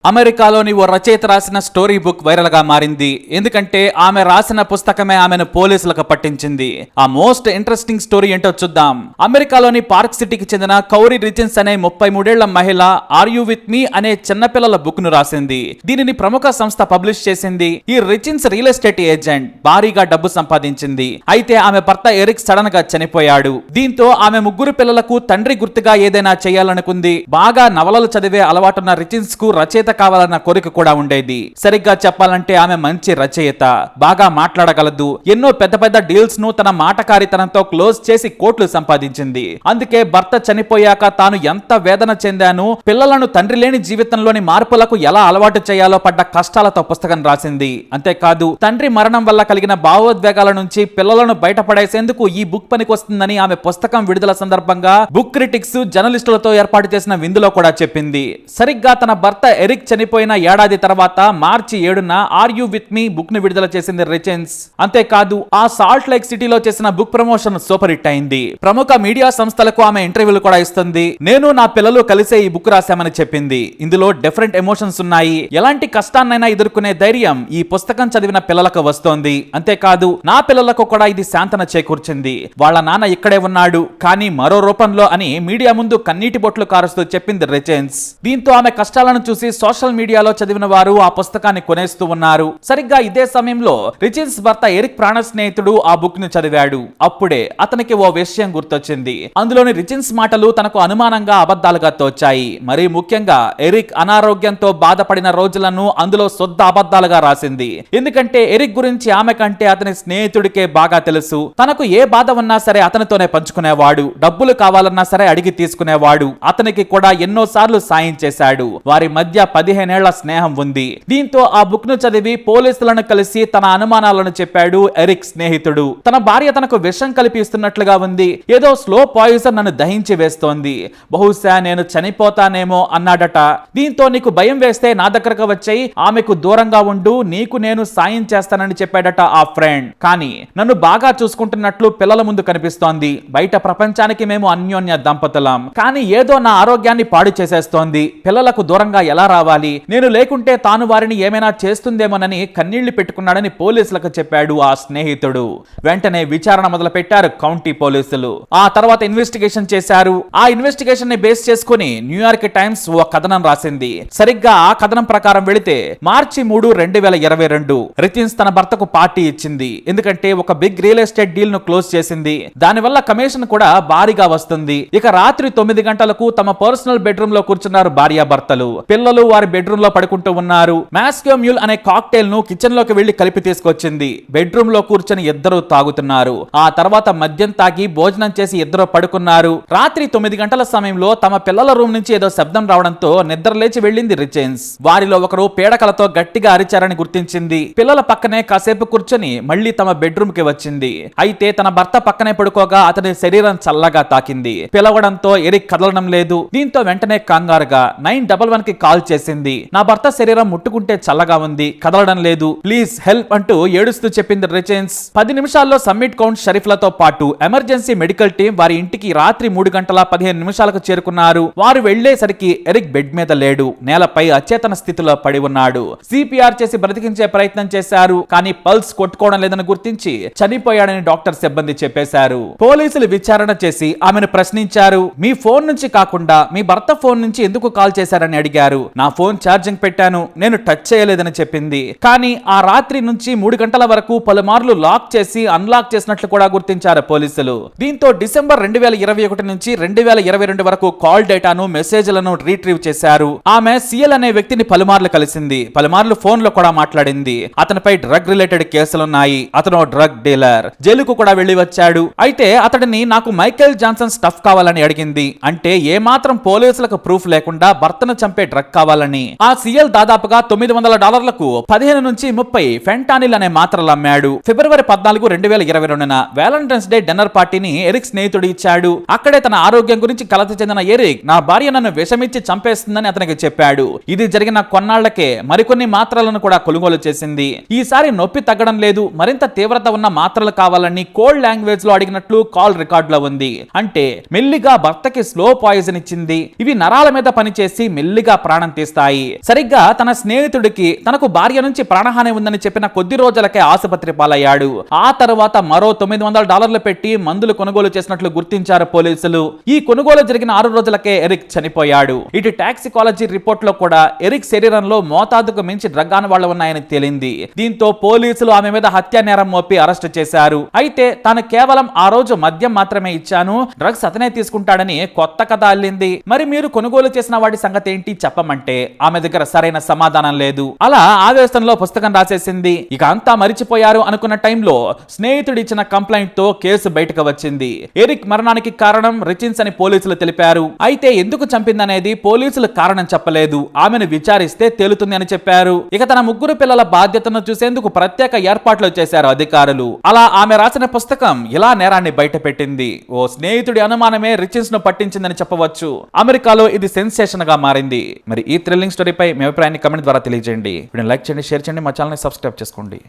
అమెరికాలోని ఓ రచయిత రాసిన స్టోరీ బుక్ వైరల్ గా మారింది. ఎందుకంటే ఆమె రాసిన పుస్తకమే ఆమెను పోలీసులకు పట్టించింది. ఆ మోస్ట్ ఇంట్రెస్టింగ్ స్టోరీ ఏంటో చూద్దాం. అమెరికాలోని పార్క్ సిటీకి చెందిన కౌరీ రిచెన్స్ అనే 33 ఏళ్ల మహిళ ఆర్ యు విత్ మీ అనే చిన్నపిల్లల బుక్ ను రాసింది. దీనిని ప్రముఖ సంస్థ పబ్లిష్ చేసింది. ఈ రిచెన్స్ రియల్ ఎస్టేట్ ఏజెంట్, భారీగా డబ్బు సంపాదించింది. అయితే ఆమె భర్త ఎరిక్ సడన్ గా చనిపోయాడు. దీంతో ఆమె ముగ్గురు పిల్లలకు తండ్రి గుర్తుగా ఏదైనా చేయాలనుకుంది. బాగా నవలలు చదివే అలవాటున్న రిచెన్స్ కు రచయిత కావాలన్న కోరిక కూడా ఉండేది. సరిగ్గా చెప్పాలంటే ఆమె మంచి రచయిత, బాగా మాట్లాడగలదు. ఎన్నో పెద్ద పెద్ద డీల్స్ ను తన మాటకారితనంతో క్లోజ్ చేసి కోట్లు సంపాదించింది. అందుకే భర్త చనిపోయాక తాను ఎంత వేదన చెందాను, పిల్లలను తండ్రి లేని జీవితంలోని మార్పులకు ఎలా అలవాటు చేయాలో పడ్డ కష్టాలతో పుస్తకం రాసింది. అంతేకాదు తండ్రి మరణం వల్ల కలిగిన భావోద్వేగాల నుంచి పిల్లలను బయటపడేసేందుకు ఈ బుక్ పనికొస్తుందని ఆమె పుస్తకం విడుదల సందర్భంగా బుక్ క్రిటిక్స్, జర్నలిస్టులతో ఏర్పాటు చేసిన విందులో కూడా చెప్పింది. సరిగ్గా తన భర్త ఎరిక్ చనిపోయిన ఏడాది తర్వాత మార్చి 7న are you with me book ను విడుదల చేసింది రిచెన్స్. అంతేకాదు ఆ సాల్ట్ లేక్ సిటీలో చేసిన బుక్ ప్రమోషన్ సూపర్ హిట్ అయింది. ప్రముఖ మీడియా సంస్థలకు ఆమె ఇంటర్వ్యూలు కూడా ఇస్తుంది. నేను నా పిల్లలు కలిసే ఈ బుక్ రాశామని చెప్పింది. ఇందులో డిఫరెంట్ ఎమోషన్స్ ఉన్నాయి. ఎలాంటి కష్టాన్నైనా ఎదుర్కొనే ధైర్యం ఈ పుస్తకం చదివిన పిల్లలకు వస్తోంది. అంతేకాదు నా పిల్లలకు కూడా ఇది శాంతన చేకూర్చింది. వాళ్ళ నాన్న ఇక్కడే ఉన్నాడు కానీ మరో రూపంలో అని మీడియా ముందు కన్నీటి బొట్లు కారుస్తూ చెప్పింది రిచెన్స్. దీంతో ఆమె కష్టాలను చూసి సోషల్ మీడియాలో చదివిన వారు ఆ పుస్తకాన్ని కొనేస్తూ ఉన్నారు. సరిగ్గా ఇదే సమయంలో రిచెన్స్ భర్త ఎరిక్ ప్రాణ స్నేహితుడు ఆ బుక్ ను చదివాడు. అప్పుడే అతనికి ఓ విషయం గుర్తొచ్చింది. అందులోని రిచెన్స్ మాటలు తనకు అనుమానంగా అబద్ధాలుగా తోచాయి. మరీ ముఖ్యంగా ఎరిక్ అనారోగ్యంతో బాధపడిన రోజులను అందులో శుద్ధ అబద్ధాలుగా రాసింది. ఎందుకంటే ఎరిక్ గురించి ఆమె కంటే అతని స్నేహితుడికే బాగా తెలుసు. తనకు ఏ బాధ ఉన్నా సరే అతనితోనే పంచుకునేవాడు. డబ్బులు కావాలన్నా సరే అడిగి తీసుకునేవాడు. అతనికి కూడా ఎన్నో సార్లు సాయం చేశాడు. వారి మధ్య 15 ఏళ్ల స్నేహం ఉంది. దీంతో ఆ బుక్ ను చదివి పోలీసులను కలిసి తన అనుమానాలను చెప్పాడు ఎరిక్ స్నేహితుడు. తన భార్య తనకు విషం కలిపి ఇస్తున్నట్లుగా ఉంది. ఏదో స్లో పాయిజన్ నన్ను దహించి వేస్తోంది. బహుశా నేను చనిపోతానేమో అన్నాడట. దీంతో నీకు భయం వేస్తే నా దగ్గరకు వచ్చేయి, ఆమెకు దూరంగా ఉండు, నీకు నేను సాయం చేస్తానని చెప్పాడట ఆ ఫ్రెండ్. కానీ నన్ను బాగా చూసుకుంటున్నట్లు పిల్లల ముందు కనిపిస్తోంది. బయట ప్రపంచానికి మేము అన్యోన్య దంపతులం. కానీ ఏదో నా ఆరోగ్యాన్ని పాడు చేసేస్తోంది. పిల్లలకు దూరంగా ఎలా రావాలి? నేను లేకుంటే తాను వారిని ఏమైనా చేస్తుందేమోనని కన్నీళ్లు పెట్టుకున్నాడని పోలీసులకు చెప్పాడు ఆ స్నేహితుడు. వెంటనే విచారణ మొదలు పెట్టారు కౌంటీ పోలీసులు. ఆ తర్వాత ఇన్వెస్టిగేషన్ చేశారు. ఆ ఇన్వెస్టిగేషన్ ని బేస్ చేసుకుని న్యూయార్క్ టైమ్స్ ఓ కథనం రాసింది. సరిగ్గా ఆ కథనం ప్రకారం వెళితే మార్చి 3, 2022 రిచెన్స్ తన భర్తకు పార్టీ ఇచ్చింది. ఎందుకంటే ఒక బిగ్ రియల్ ఎస్టేట్ డీల్ ను క్లోజ్ చేసింది. దానివల్ల కమిషన్ కూడా భారీగా వస్తుంది. ఇక రాత్రి 9 గంటలకు తమ పర్సనల్ బెడ్రూమ్ లో కూర్చున్నారు భార్యాభర్తలు. పిల్లలు వారి బెడ్రూమ్ లో పడుకుంటూ ఉన్నారు. మాస్కో మ్యూల్ అనే కాక్టైల్ ను కిచెన్ లోకి వెళ్లి కలిపి తీసుకొచ్చింది. బెడ్రూమ్ లో కూర్చొని ఇద్దరు తాగుతున్నారు. ఆ తర్వాత మద్యం తాగి భోజనం చేసి ఇద్దరు పడుకున్నారు. రాత్రి 9 గంటల సమయంలో తమ పిల్లల రూమ్ నుంచి ఏదో శబ్దం రావడంతో నిద్ర లేచి వెళ్ళింది రిచెన్స్. వారిలో ఒకరు పీడకలతో గట్టిగా అరిచారని గుర్తించింది. పిల్లల పక్కనే కాసేపు కూర్చొని మళ్లీ తమ బెడ్రూమ్ కి వచ్చింది. అయితే తన భర్త పక్కనే పడుకోగా అతని శరీరం చల్లగా తాకింది. పిలవడంతో ఎరిక్ కదలడం లేదు. దీంతో వెంటనే కంగారుగా 911 కి కాల్ చేసింది. నా భర్త శరీరం ముట్టుకుంటే చల్లగా ఉంది, కదలడం లేదు, ప్లీజ్ హెల్ప్ అంటూ ఏడుస్తూ చెప్పింది రిచెన్స్. 10 నిమిషాల్లో సమ్మిట్ కౌంట్ షరీఫ్లతో పాటు ఎమర్జెన్సీ మెడికల్ టీం వారి ఇంటికి రాత్రి 3:15 చేరుకున్నారు. వారు వెళ్లేసరికి ఎరిక్ బెడ్ మీద లేడు, నేలపై అచేతన స్థితిలో పడి ఉన్నాడు. సిపిఆర్ చేసి బ్రతికించే ప్రయత్నం చేశారు. కానీ పల్స్ కొట్టుకోవడం లేదని గుర్తించి చనిపోయాడని డాక్టర్ సిబ్బంది చెప్పేశారు. పోలీసులు విచారణ చేసి ఆమెను ప్రశ్నించారు. మీ ఫోన్ నుంచి కాకుండా మీ భర్త ఫోన్ నుంచి ఎందుకు కాల్ చేశారని అడిగారు. నా ఫోన్ ఛార్జింగ్ పెట్టాను, నేను టచ్ చేయలేదని చెప్పింది. కానీ ఆ రాత్రి నుంచి 3 గంటల వరకు పలుమార్లు లాక్ చేసి అన్లాక్ చేసినట్లు కూడా గుర్తించారు పోలీసులు. దీంతో డిసెంబర్ 2021 నుంచి 2022 వరకు కాల్ డేటాను, మెసేజ్లను రీట్రీవ్ చేశారు. ఆమె సిఎల్ అనే వ్యక్తిని పలుమార్లు కలిసింది. పలుమార్లు ఫోన్ లో కూడా మాట్లాడింది. అతనిపై డ్రగ్ రిలేటెడ్ కేసులున్నాయి. అతను డ్రగ్ డీలర్. జైలుకు కూడా వెళ్లి వచ్చాడు. అయితే అతడిని నాకు మైకేల్ జాన్సన్ స్టఫ్ కావాలని అడిగింది. అంటే ఏమాత్రం పోలీసులకు ప్రూఫ్ లేకుండా భర్తను చంపే డ్రగ్ కావాలని. ఆ సిఎల్ దాదాపుగా $900కు 15 నుంచి 30 ఫెంటానిల్ అనే మాత్రలు అమ్మాడు. ఫిబ్రవరి 14, 2022న వ్యాలంటైన్స్ డే డిన్నర్ పార్టీని ఎరిక్ స్నేహితుడు ఇచ్చాడు. అక్కడే తన ఆరోగ్యం గురించి కలత చెందిన ఎరిక్ నా భార్య నన్ను విషమిచ్చి చంపేస్తుందని అతనికి చెప్పాడు. ఇది జరిగిన కొన్నాళ్లకే మరికొన్ని మాత్రలను కూడా కొనుగోలు చేసింది. ఈసారి నొప్పి తగ్గడం లేదు, మరింత తీవ్రత ఉన్న మాత్రలు కావాలని కోడ్ లాంగ్వేజ్ లో అడిగినట్లు కాల్ రికార్డ్ లో ఉంది. అంటే మెల్లిగా భర్తకి స్లో పాయిజన్ ఇచ్చింది. ఇవి నరాల మీద పనిచేసి మెల్లిగా ప్రాణం తీస్తాయి. కలిగిస్తాయి. సరిగ్గా తన స్నేహితుడికి తనకు భార్య నుంచి ప్రాణహాని ఉందని చెప్పిన కొద్ది రోజులకే ఆసుపత్రి పాలయ్యాడు. ఆ తర్వాత మరో $900 పెట్టి మందులు కొనుగోలు చేసినట్లు గుర్తించారు పోలీసులు. ఈ కొనుగోలు జరిగిన 6 రోజులకే ఎరిక్ చనిపోయాడు. ఇటు టాక్సికాలజీ రిపోర్ట్ లో కూడా ఎరిక్ శరీరంలో మోతాదుకు మించి డ్రగ్ ఆనవాళ్లు ఉన్నాయని తేలింది. దీంతో పోలీసులు ఆమె మీద హత్యా నేరం మోపి అరెస్టు చేశారు. అయితే తాను కేవలం ఆ రోజు మద్యం మాత్రమే ఇచ్చాను, డ్రగ్స్ అతనే తీసుకుంటాడని కొత్త కథ అల్లింది. మరి మీరు కొనుగోలు చేసిన వాటి సంగతి ఏంటి చెప్పమంటే ఆమె దగ్గర సరైన సమాధానం లేదు. అలా ఆవేశంలో పుస్తకం రాసేసింది. ఇక అంతా మరిచిపోయారు అనుకున్న టైంలో స్నేహితుడు ఇచ్చిన కంప్లైంట్ తో కేసు బయటకు వచ్చింది. ఎరిక్ మరణానికి కారణం రిచిన్స్ అని పోలీసులు తెలిపారు. అయితే ఎందుకు చంపిందనేది పోలీసులు కారణం చెప్పలేదు. ఆమెను విచారిస్తే తేలుతుంది అని చెప్పారు. ఇక తన 3 పిల్లల బాధ్యతను చూసేందుకు ప్రత్యేక ఏర్పాట్లు చేశారు అధికారులు. అలా ఆమె రాసిన పుస్తకం ఇలా నేరాన్ని బయటపెట్టింది. ఓ స్నేహితుడి అనుమానమే రిచిన్స్ ను పట్టించిందని చెప్పవచ్చు. అమెరికాలో ఇది సెన్సేషన్ గా మారింది. మరి ఈ థ్రిల్లింగ్ స్టోరీపై మీ అభిప్రాయాన్ని కమెంట్ ద్వారా తెలియజేయండి. వీడియోని లైక్ చేయండి, షేర్ చేయండి, మా ఛానల్ ని సబ్స్క్రైబ్ చేసుకోండి.